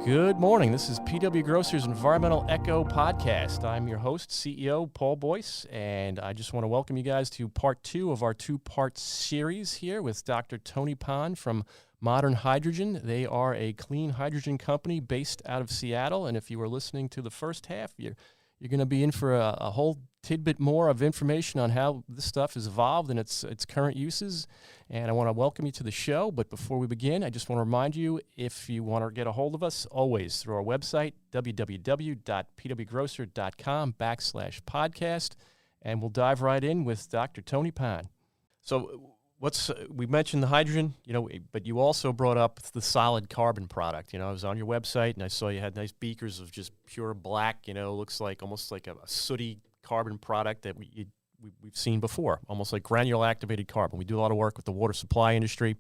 Good morning. This is PW Grocer's Environmental Echo Podcast. I'm your host, CEO Paul Boyce, and I just want to welcome you guys to part two of our two-part series here with Dr. Tony Pan from Modern Hydrogen. They are a clean hydrogen company based out of Seattle, and if you were listening to the first half, you're going to be in for a whole tidbit more of information on how this stuff has evolved and its current uses. And I want to welcome you to the show. But before we begin, I just want to remind you, if you want to get a hold of us, always through our website, www.pwgrocer.com/podcast. And we'll dive right in with Dr. Tony Pan. So we mentioned the hydrogen, but you also brought up the solid carbon product. I was on your website and I saw you had nice beakers of just pure black, looks like almost like a sooty carbon product that we've seen before, almost like granular activated carbon. We do a lot of work with the water supply industry,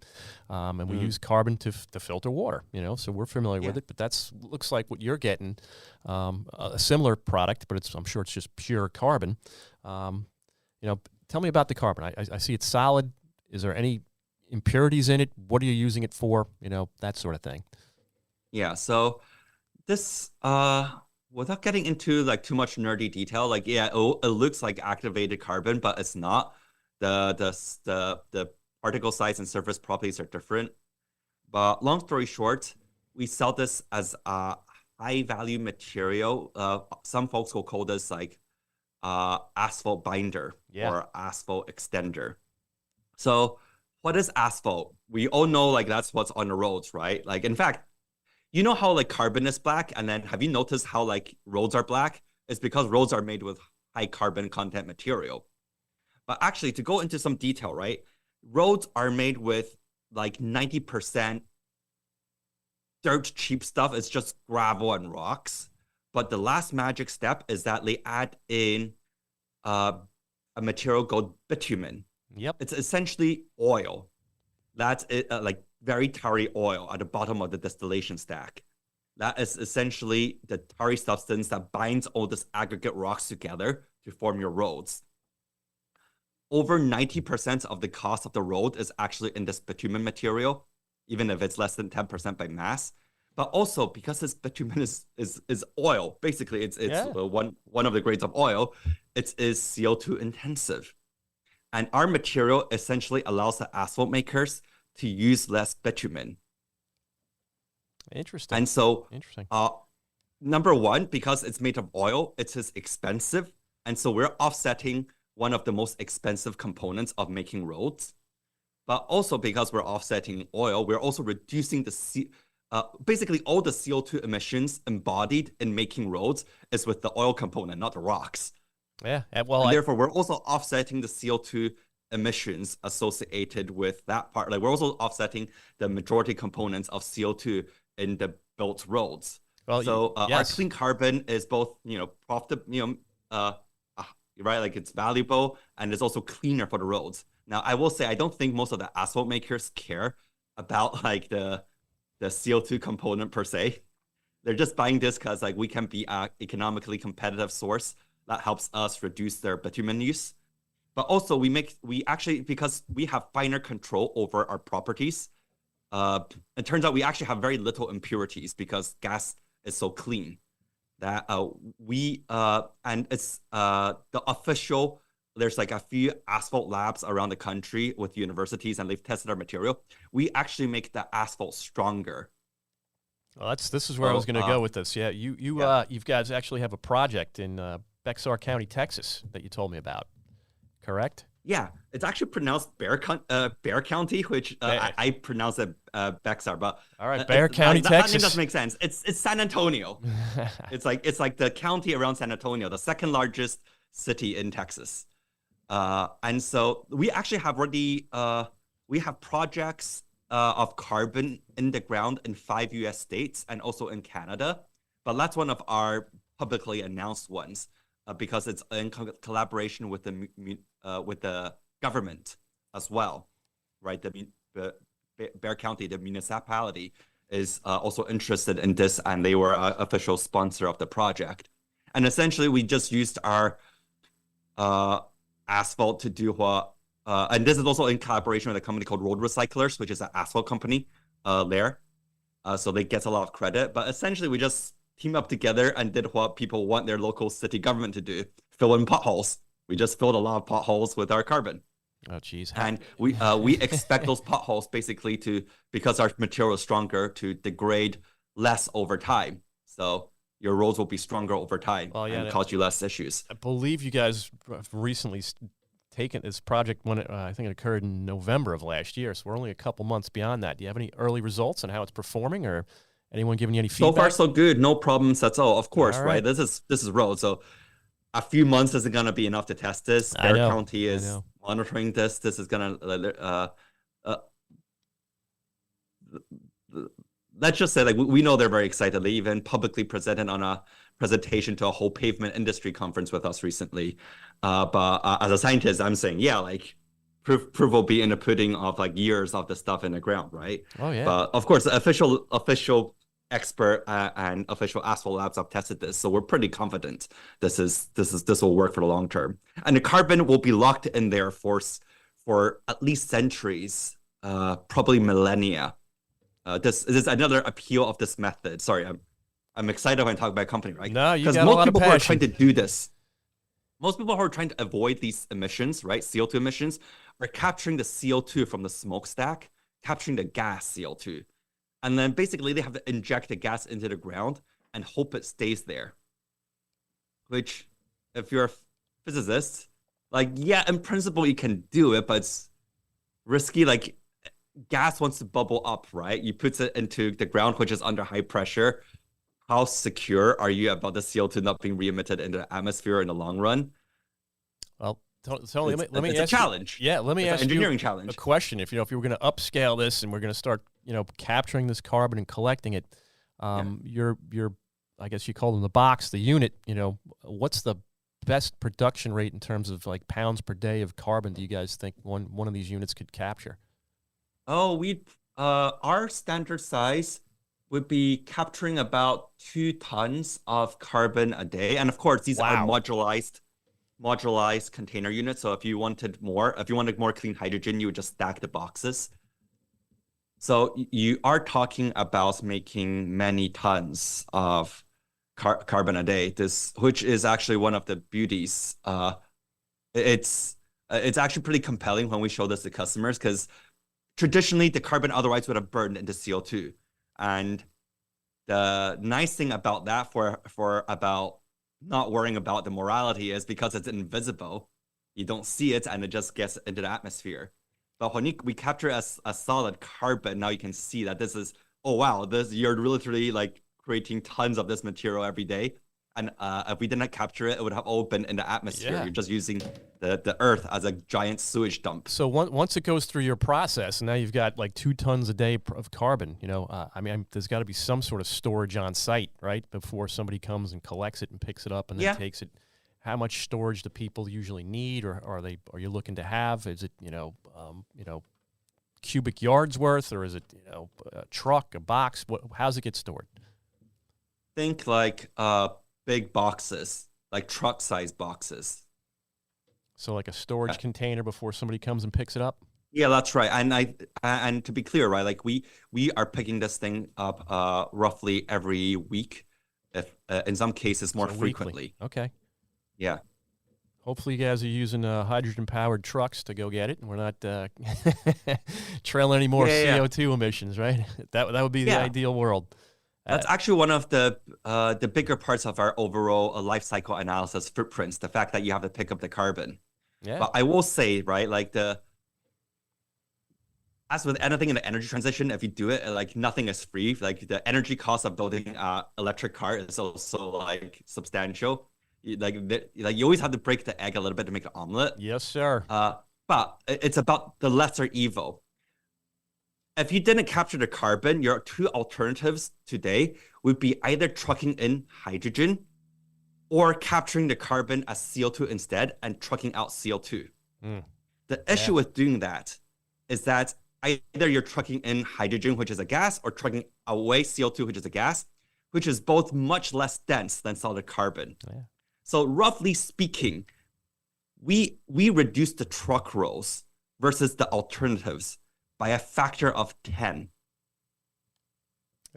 and we use carbon to filter water, so we're familiar with it, but looks like what you're getting, a similar product, but I'm sure it's just pure carbon. Tell me about the carbon. I see it's solid. Is there any impurities in it? What are you using it for? That sort of thing. Yeah, so this, without getting into too much nerdy detail, it looks like activated carbon, but it's not. The particle size and surface properties are different. But long story short, we sell this as a high value material. Some folks will call this asphalt binder or asphalt extender. So what is asphalt? We all know that's what's on the roads, right? In fact, you know how carbon is black, and then have you noticed how roads are black? It's because roads are made with high carbon content material. But actually, to go into some detail, right? Roads are made with 90% dirt cheap stuff. It's just gravel and rocks. But the last magic step is that they add in a material called bitumen. Yep. It's essentially oil. That's it, very tarry oil at the bottom of the distillation stack. That is essentially the tarry substance that binds all this aggregate rocks together to form your roads. Over 90% of the cost of the road is actually in this bitumen material, even if it's less than 10% by mass. But also because this bitumen is oil, basically it's one of the grades of oil, it is CO2 intensive. And our material essentially allows the asphalt makers to use less bitumen. Interesting. And so, number one, because it's made of oil, it is expensive. And so we're offsetting one of the most expensive components of making roads. But also because we're offsetting oil, we're also reducing basically all the CO2 emissions embodied in making roads is with the oil component, not the rocks. Yeah, therefore, we're also offsetting the CO2 emissions associated with that part. We're also offsetting the majority components of CO2 in the built roads. Well, so our clean carbon is both, profitable, right? It's valuable and it's also cleaner for the roads. Now, I will say I don't think most of the asphalt makers care about the CO2 component per se. They're just buying this because we can be an economically competitive source that helps us reduce their bitumen use. But also we actually, because we have finer control over our properties, it turns out we actually have very little impurities because gas is so clean that and it's the official, there's a few asphalt labs around the country with universities and they've tested our material. We actually make the asphalt stronger. Well, this is where I was going to go with this. Yeah, you guys actually have a project in Bexar County, Texas, that you told me about, correct? Yeah, it's actually pronounced Bear County, which I pronounce it Bexar. But all right, Bear County, Texas. That name doesn't make sense. It's San Antonio. it's like the county around San Antonio, the second largest city in Texas. And so we actually have we have projects of carbon in the ground in 5 U.S. states and also in Canada. But that's one of our publicly announced ones. Because it's in collaboration with the government as well, right? The Bear County, the municipality, is also interested in this, and they were an official sponsor of the project. And essentially, we just used our asphalt to do what, and this is also in collaboration with a company called Road Recyclers, which is an asphalt company there. so they get a lot of credit. But essentially, we just team up together and did what people want their local city government to do: fill in potholes. We just filled a lot of potholes with our carbon. Oh, geez. And we expect those potholes basically to, because our material is stronger, to degrade less over time. So your roads will be stronger over time and cause you less issues. I believe you guys have recently taken this project when I think it occurred in November of last year. So we're only a couple months beyond that. Do you have any early results on how it's performing, or anyone giving you any feedback? So far, so good. No problems at all. Of course, right? This is road. So a few months isn't going to be enough to test this. Bear County is monitoring this. This is going to, let's just say, like, we know they're very excited. They even publicly presented on a presentation to a whole pavement industry conference with us recently. But as a scientist, I'm saying, yeah, like, proof will be in the pudding of like years of the stuff in the ground, right? Oh yeah. But of course, the official expert and official asphalt labs have tested this, so we're pretty confident this will work for the long term. And the carbon will be locked in there for at least centuries, probably millennia. This is another appeal of this method. Sorry, I'm excited when I talk about a company, right? No, you got a lot of passion. Because most people who are trying to do this, most people who are trying to avoid these emissions, right, CO2 emissions, are capturing the CO2 from the smokestack, capturing the gas CO2. And then basically they have to inject the gas into the ground and hope it stays there. Which, if you're a physicist, like, yeah, in principle you can do it, but it's risky. Like, gas wants to bubble up, right? You put it into the ground, which is under high pressure. How secure are you about the CO2 not being re-emitted into the atmosphere in the long run? Well, Tony, let me it's ask a challenge. Let me ask engineering you challenge. A question. If you were going to upscale this and we're going to start, capturing this carbon and collecting it, your I guess you call them the box, the unit. What's the best production rate in terms of like pounds per day of carbon do you guys think one of these units could capture? Oh, our standard size would be capturing about 2 tons of carbon a day, and of course these are modularized container units. So if you wanted more clean hydrogen, you would just stack the boxes. So you are talking about making many tons of carbon a day. Which is actually one of the beauties. It's actually pretty compelling when we show this to customers, because traditionally the carbon otherwise would have burned into CO2. And the nice thing about that for about not worrying about the morality is because it's invisible, you don't see it and it just gets into the atmosphere. But when we capture a solid carbon, now you can see that this is, oh wow, you're literally like creating tons of this material every day. And if we didn't capture it, it would have all been in the atmosphere. Yeah. You're just using the earth as a giant sewage dump. So once it goes through your process, and now you've got like 2 tons a day of carbon, there's got to be some sort of storage on site, right? Before somebody comes and collects it and picks it up and then takes it. How much storage do people usually need, or are you looking to have? Is it, cubic yards worth, or is it, a truck, a box? How's it get stored? Think like, big boxes, like truck-sized boxes. So like a storage container before somebody comes and picks it up? Yeah, that's right. And to be clear, right, like we are picking this thing up roughly every week, if in some cases more frequently. Okay. Yeah. Hopefully you guys are using hydrogen-powered trucks to go get it, and we're not trailing any more CO2 emissions, right? That would be the ideal world. That's actually one of the bigger parts of our overall life cycle analysis footprints, the fact that you have to pick up the carbon. Yeah. But I will say, right, like as with anything in the energy transition, if you do it, like nothing is free. Like the energy cost of building an electric car is also like substantial. You always have to break the egg a little bit to make an omelet. Yes, sir. But it's about the lesser evil. If you didn't capture the carbon, your 2 alternatives today would be either trucking in hydrogen or capturing the carbon as CO2 instead and trucking out CO2. The issue with doing that is that either you're trucking in hydrogen, which is a gas, or trucking away CO2, which is a gas, which is both much less dense than solid carbon. Yeah. So roughly speaking, we reduce the truck rolls versus the alternatives by a factor of 10.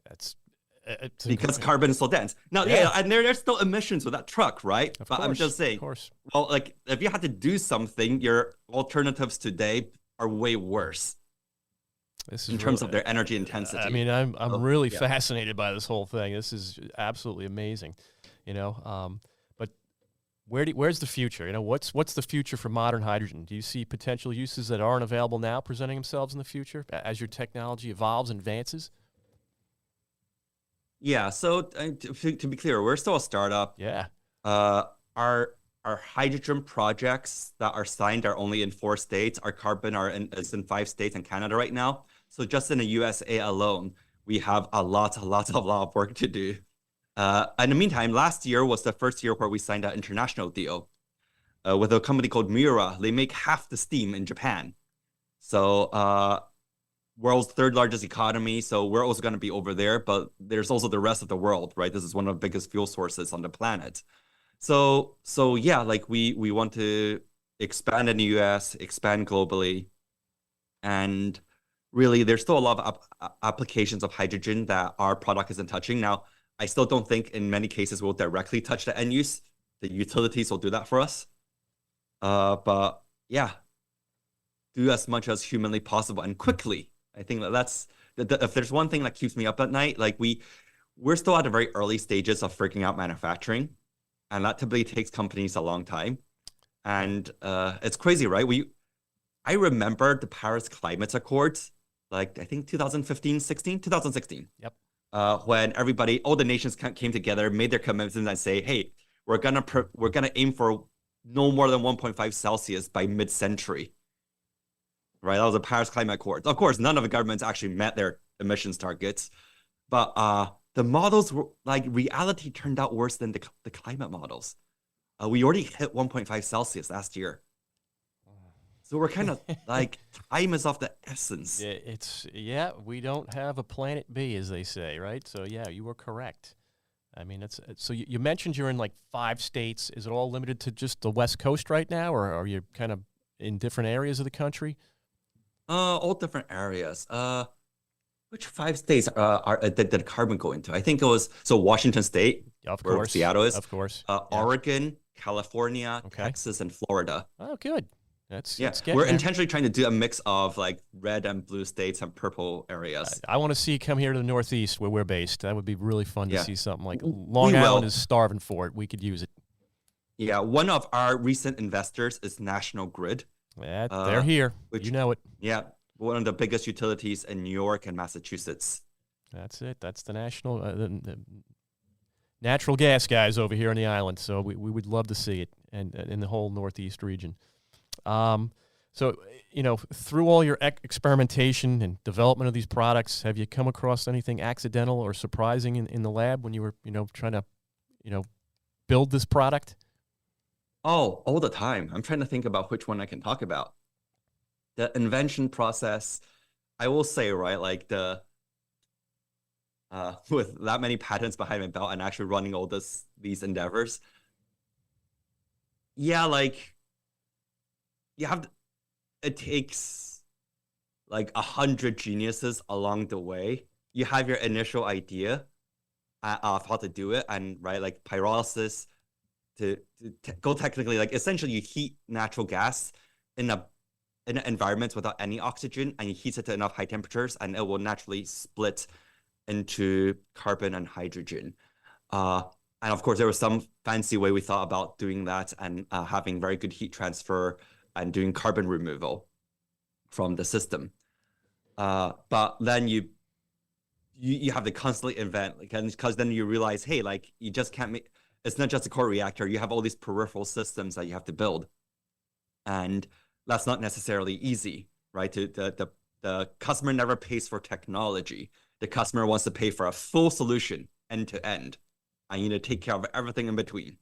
That's because carbon is so dense. Now, yeah, and there's still emissions with that truck, right? Of but course, I'm just saying, of course. well, like if you had to do something, your alternatives today are way worse in terms of their energy intensity. I mean, I'm really fascinated by this whole thing. This is absolutely amazing, but where's the future? What's the future for modern hydrogen? Do you see potential uses that aren't available now presenting themselves in the future as your technology evolves and advances? Yeah, so to be clear, we're still a startup. Yeah. Our hydrogen projects that are signed are only in 4 states. Our carbon is in 5 states and Canada right now. So just in the USA alone, we have a lot of work to do. In the meantime, last year was the first year where we signed an international deal with a company called Miura. They make half the steam in Japan. So world's 3rd largest economy. So we're also going to be over there, but there's also the rest of the world, right? This is one of the biggest fuel sources on the planet. So yeah, like we want to expand in the US, expand globally. And really, there's still a lot of applications of hydrogen that our product isn't touching. Now, I still don't think in many cases we'll directly touch the end use. The utilities will do that for us. But yeah, do as much as humanly possible and quickly. I think that's if there's one thing that keeps me up at night, like we're still at the very early stages of figuring out manufacturing, and that typically takes companies a long time. And it's crazy, right? I remember the Paris Climate Accords, like I think 2016. Yep. When all the nations came together, made their commitments and say, hey, we're gonna aim for no more than 1.5 Celsius by mid-century. Right, that was the Paris Climate Accords. Of course, none of the governments actually met their emissions targets, but the models were like reality turned out worse than the climate models. We already hit 1.5 Celsius last year, so we're kind of like time is of the essence. We don't have a planet B, as they say, right? So yeah, you were correct. I mean, so you mentioned you're in like 5 states. Is it all limited to just the West Coast right now, or are you kind of in different areas of the country? All different areas. Which 5 states did carbon go into? I think it was Washington State, of where course, Seattle is, of course, Oregon, California, okay, Texas, and Florida. Oh, good. That's we're intentionally trying to do a mix of like red and blue states and purple areas. I want to see you come here to the Northeast where we're based. That would be really fun to see something like Long Island is starving for it. We could use it. Yeah, one of our recent investors is National Grid. They're here. You know it. Yeah, one of the biggest utilities in New York and Massachusetts. That's it. That's the national the natural gas guys over here on the island. So we would love to see it, and in the whole Northeast region. So through all your experimentation and development of these products, have you come across anything accidental or surprising in the lab when you were trying to build this product? Oh, all the time. I'm trying to think about which one I can talk about. The invention process, I will say, right, like with that many patents behind my belt and actually running all these endeavors, yeah, like it takes like 100 geniuses along the way. You have your initial idea of how to do it, and right, like pyrolysis. To go technically, like essentially you heat natural gas in an environment without any oxygen, and you heat it to enough high temperatures, and it will naturally split into carbon and hydrogen. And of course, there was some fancy way we thought about doing that, and having very good heat transfer and doing carbon removal from the system. But then you have to constantly invent, because then you realize, hey, like you just can't make. It's not just a core reactor. You have all these peripheral systems that you have to build. And that's not necessarily easy, right? The customer never pays for technology. The customer wants to pay for a full solution, end to end. And you need to take care of everything in between.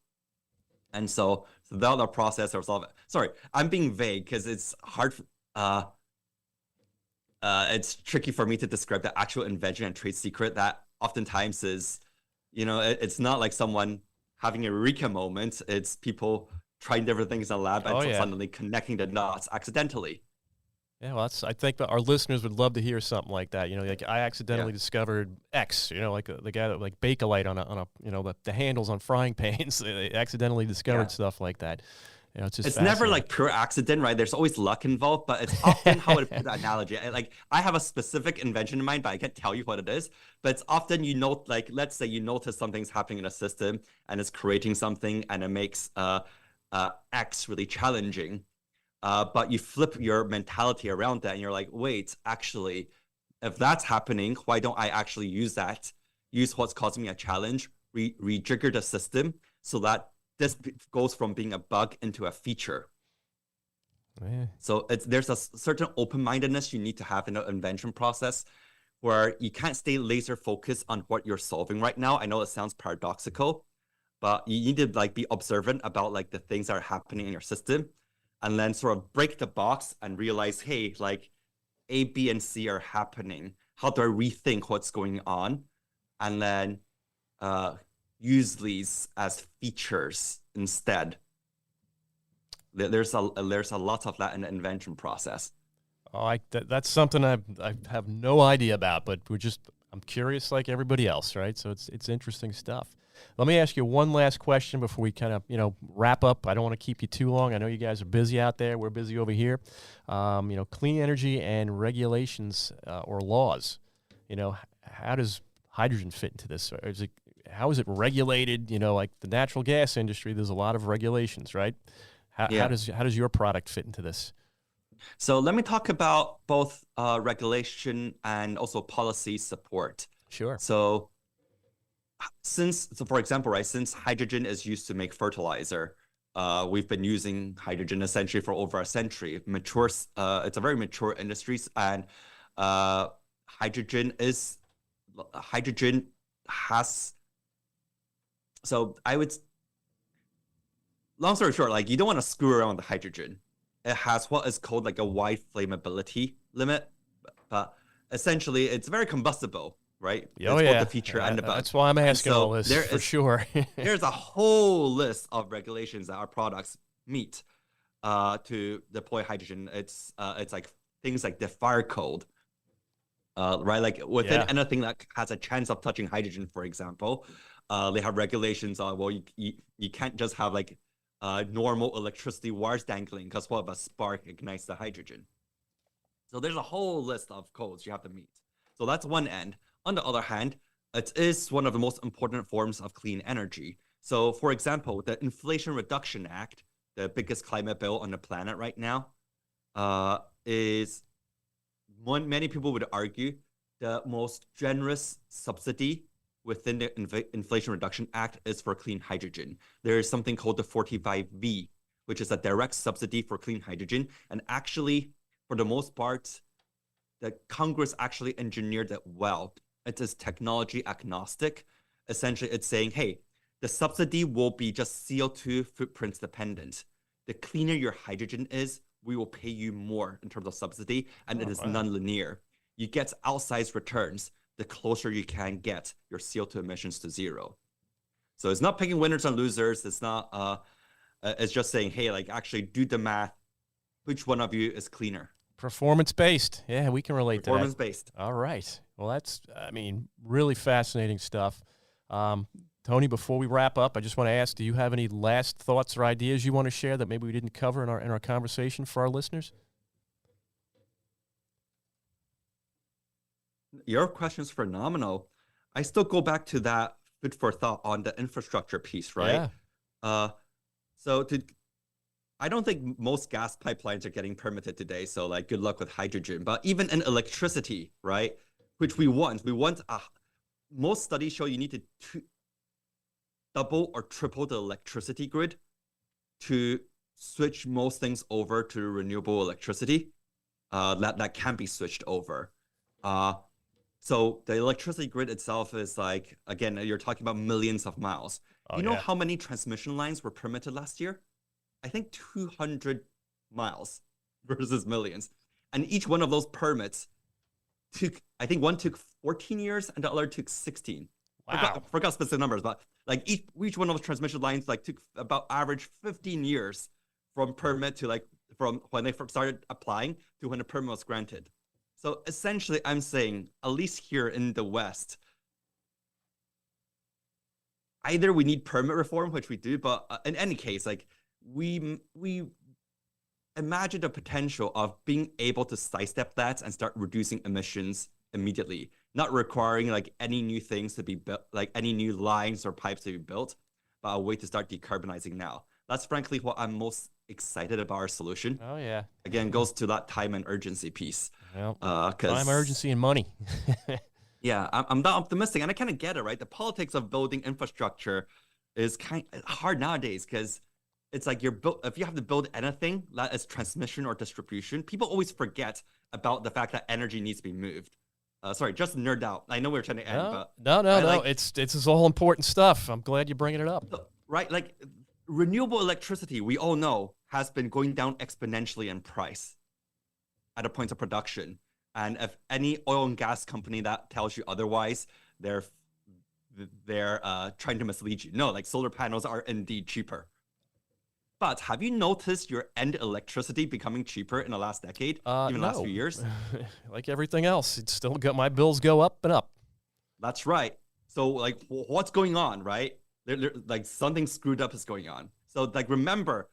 And so throughout the process of solving, sorry, I'm being vague because it's hard. It's tricky for me to describe the actual invention and trade secret that oftentimes is, it's not like someone having a eureka moment. It's people trying different things in the lab and suddenly connecting the dots accidentally. Yeah, well, I think that our listeners would love to hear something like that. You know, like I accidentally discovered X. You know, like the guy that like Bakelite on a you know the handles on frying pans. They accidentally discovered stuff like that. You know, it's never like pure accident, right? There's always luck involved, but it's often how I put that analogy. I have a specific invention in mind, but I can't tell you what it is. But it's often like let's say you notice something's happening in a system and it's creating something and it makes X really challenging. But you flip your mentality around that and you're like, wait, actually, if that's happening, why don't I actually use what's causing me a challenge, rejigger the system so that this goes from being a bug into a feature. Yeah. So there's a certain open-mindedness you need to have in the invention process where you can't stay laser focused on what you're solving right now. I know it sounds paradoxical, but you need to like be observant about like the things that are happening in your system. And then sort of break the box and realize, hey, like A, B, and C are happening. How do I rethink what's going on? And then use these as features instead. There's a lot of that in the invention process. Oh, that's something I have no idea about, but I'm curious like everybody else, right? So it's interesting stuff. Let me ask you one last question before we kind of, wrap up. I don't want to keep you too long. I know you guys are busy out there. We're busy over here. Clean energy and regulations or laws. How does hydrogen fit into this? How is it regulated? Like the natural gas industry, there's a lot of regulations, right? How does your product fit into this? So let me talk about both regulation and also policy support. Sure. So for example, right, since hydrogen is used to make fertilizer, we've been using hydrogen essentially for over a century. It's a very mature industry, and hydrogen has. So long story short, like you don't want to screw around with hydrogen. It has what is called like a wide flammability limit, but essentially it's very combustible. Right? Oh, it's both the feature and the bug. That's why I'm asking all this for sure. There's a whole list of regulations that our products meet to deploy hydrogen. It's like things like the fire code, right? Like within anything that has a chance of touching hydrogen, for example, they have regulations on, well, you can't just have like normal electricity wires dangling because what if a spark ignites the hydrogen? So there's a whole list of codes you have to meet. So that's one end. On the other hand, it is one of the most important forms of clean energy. So, for example, the Inflation Reduction Act, the biggest climate bill on the planet right now, is many people would argue the most generous subsidy within the Inflation Reduction Act is for clean hydrogen. There is something called the 45V, which is a direct subsidy for clean hydrogen. And actually, for the most part, the Congress actually engineered it well. It is technology agnostic. Essentially, it's saying, hey, the subsidy will be just CO2 footprints dependent. The cleaner your hydrogen is, we will pay you more in terms of subsidy, and it is non-linear. You get outsized returns the closer you can get your CO2 emissions to zero. So it's not picking winners and losers. It's not. It's just saying, hey, like actually do the math. Which one of you is cleaner? Performance-based. Yeah, we can relate to that. Performance-based. All right. Well, that's, really fascinating stuff. Tony, before we wrap up, I just want to ask, do you have any last thoughts or ideas you want to share that maybe we didn't cover in our conversation for our listeners? Your question's phenomenal. I still go back to that food for thought on the infrastructure piece, right? Yeah. I don't think most gas pipelines are getting permitted today. So like, good luck with hydrogen. But even in electricity, right, which we want most studies show you need to double or triple the electricity grid to switch most things over to renewable electricity that can be switched over. So the electricity grid itself is like, again, you're talking about millions of miles. You know how many transmission lines were permitted last year? I think 200 miles versus millions. And each one of those permits I think one took 14 years and the other took 16. Wow. Forgot specific numbers, but like each one of those transmission lines like took about average 15 years from permit to like from when they first started applying to when the permit was granted. So essentially, I'm saying, at least here in the West, either we need permit reform, which we do, but in any case, like we imagine the potential of being able to sidestep that and start reducing emissions immediately, not requiring like any new things to be built, like any new lines or pipes to be built, but a way to start decarbonizing now. That's frankly what I'm most excited about our solution. Oh, yeah. Again, goes to that time and urgency piece. Well, time, urgency, and money. Yeah, I'm not optimistic, and I kind of get it, right? The politics of building infrastructure is kind of hard nowadays because it's like if you have to build anything that is transmission or distribution, people always forget about the fact that energy needs to be moved. Sorry, just nerd out. I know we're trying to end, but no. Like, it's all important stuff. I'm glad you're bringing it up. Right, like renewable electricity, we all know, has been going down exponentially in price at a point of production. And if any oil and gas company that tells you otherwise, they're trying to mislead you. No, like solar panels are indeed cheaper. But have you noticed your end electricity becoming cheaper in the last decade, even the last few years? Like everything else, it's still got my bills go up and up. That's right. So like, what's going on, right? Like something screwed up is going on. So like, remember,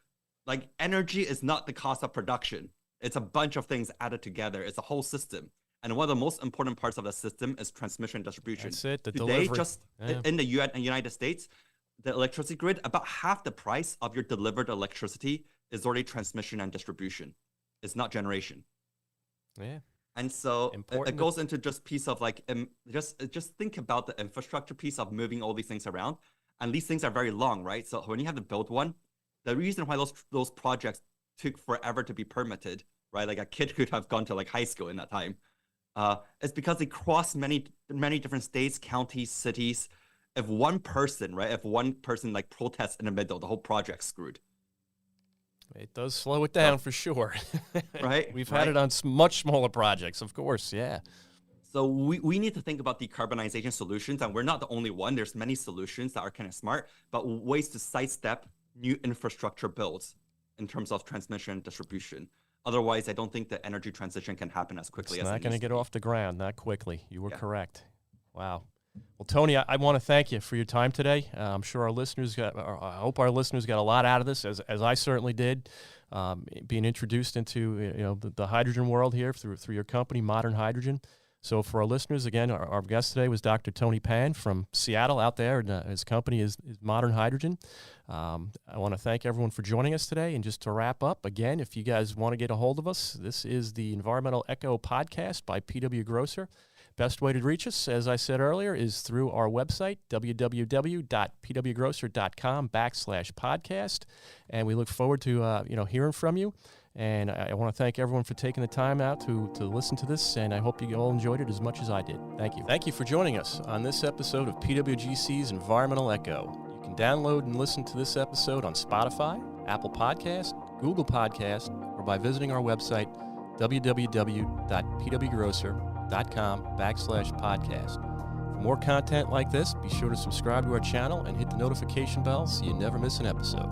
like energy is not the cost of production. It's a bunch of things added together. It's a whole system. And one of the most important parts of the system is transmission and distribution. That's it, the Today, delivery. just in the United States, the electricity grid, about half the price of your delivered electricity is already transmission and distribution. It's not generation. Yeah. And so it goes into just piece of like, just think about the infrastructure piece of moving all these things around. And these things are very long, right? So when you have to build one, the reason why those projects took forever to be permitted, right? Like a kid could have gone to like high school in that time. It's because they cross many different states, counties, cities. If one person like protests in the middle, the whole project's screwed. It does slow it down for sure. Right? We've had it on much smaller projects, of course, yeah. So we need to think about decarbonization solutions, and we're not the only one. There's many solutions that are kind of smart, but ways to sidestep new infrastructure builds in terms of transmission and distribution. Otherwise, I don't think the energy transition can happen as quickly as it needs to. It's not going to get off the ground that quickly. You were correct. Wow. Well, Tony, I want to thank you for your time today. I'm sure I hope our listeners got a lot out of this, as I certainly did, being introduced into the hydrogen world here through your company, Modern Hydrogen. So for our listeners, again, our guest today was Dr. Tony Pan from Seattle out there, and his company is Modern Hydrogen. I want to thank everyone for joining us today. And just to wrap up, again, if you guys want to get a hold of us, this is the Environmental Echo podcast by PWGC. Best way to reach us, as I said earlier, is through our website, www.pwgrosser.com/podcast. And we look forward to hearing from you. And I want to thank everyone for taking the time out to listen to this, and I hope you all enjoyed it as much as I did. Thank you. Thank you for joining us on this episode of PWGC's Environmental Echo. You can download and listen to this episode on Spotify, Apple Podcast, Google Podcast, or by visiting our website, www.pwgrosser.com/podcast. For more content like this, be sure to subscribe to our channel and hit the notification bell so you never miss an episode.